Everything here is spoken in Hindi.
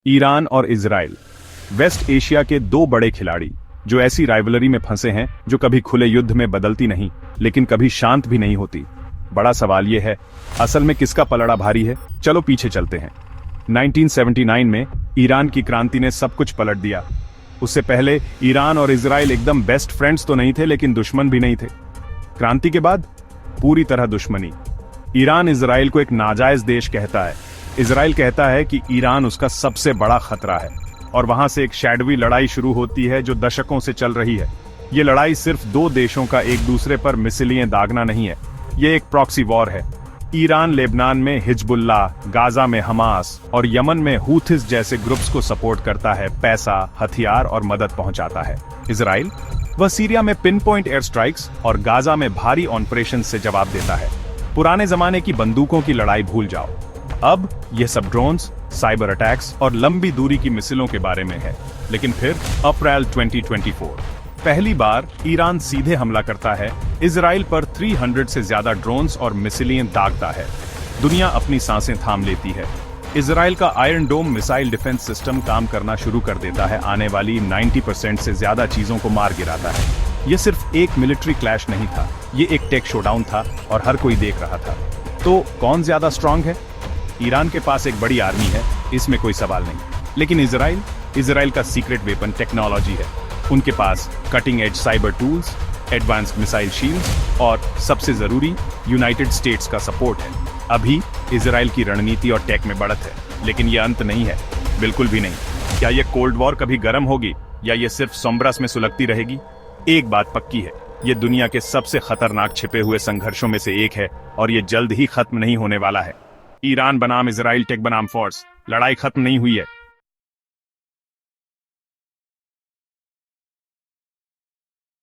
ईरान और इजराइल, वेस्ट एशिया के दो बड़े खिलाड़ी जो ऐसी राइवलरी में फंसे हैं जो कभी खुले युद्ध में बदलती नहीं लेकिन कभी शांत भी नहीं होती। बड़ा सवाल यह है, असल में किसका पलड़ा भारी है? चलो पीछे चलते हैं। 1979 में ईरान की क्रांति ने सब कुछ पलट दिया। उससे पहले ईरान और इजराइल एकदम बेस्ट फ्रेंड्स तो नहीं थे लेकिन दुश्मन भी नहीं थे। क्रांति के बाद पूरी तरह दुश्मनी। ईरान इजराइल को एक नाजायज देश कहता है। इजराइल कहता है कि ईरान उसका सबसे बड़ा खतरा है और वहां से एक शैडवी लड़ाई शुरू होती है जो दशकों से चल रही है। ये लड़ाई सिर्फ दो देशों का एक दूसरे पर मिसाइलें दागना नहीं है, ये एक प्रॉक्सी वॉर है। ईरान लेबनान में हिजबुल्लाह, गाजा में हमास और यमन में हूथिस जैसे ग्रुप्स को सपोर्ट करता है, पैसा, हथियार और मदद पहुंचाता है। इजराइल वह सीरिया में पिन पॉइंट एयर स्ट्राइक्स और गाजा में भारी ऑपरेशन से जवाब देता है। पुराने जमाने की बंदूकों की लड़ाई भूल जाओ, अब यह सब ड्रोन्स, साइबर अटैक्स और लंबी दूरी की मिसाइलों के बारे में है। लेकिन फिर अप्रैल 2024 पहली बार ईरान सीधे हमला करता है, इजराइल पर 300 से ज्यादा ड्रोन्स और मिसाइलें दागता है। दुनिया अपनी सांसें थाम लेती है। इजराइल का iron dome missile defence system काम करना शुरू कर देता है, आने वाली 90% से ज्यादा चीजों को मार गिराता है। यह सिर्फ एक मिलिट्री क्लैश नहीं था, ये एक टेक शोडाउन था और हर कोई देख रहा था। तो कौन ज्यादा स्ट्रांग है? ईरान के पास एक बड़ी आर्मी है, इसमें कोई सवाल नहीं। लेकिन इजराइल का सीक्रेट वेपन टेक्नोलॉजी है। उनके पास cutting edge cyber tools, advanced missile shields और सबसे जरूरी यूनाइटेड स्टेट्स का सपोर्ट है। अभी इजराइल की रणनीति और टेक में बढ़त है, लेकिन यह अंत नहीं है, बिल्कुल भी नहीं। क्या यह कोल्ड वॉर कभी गर्म होगी या यह सिर्फ सोम्ब्रस में सुलगती रहेगी? एक बात पक्की है, यह दुनिया के सबसे खतरनाक छिपे हुए संघर्षों में से एक है और यह जल्द ही खत्म नहीं होने वाला है। ईरान बनाम इजराइल टेक बनाम फोर्स, लड़ाई खत्म नहीं हुई है।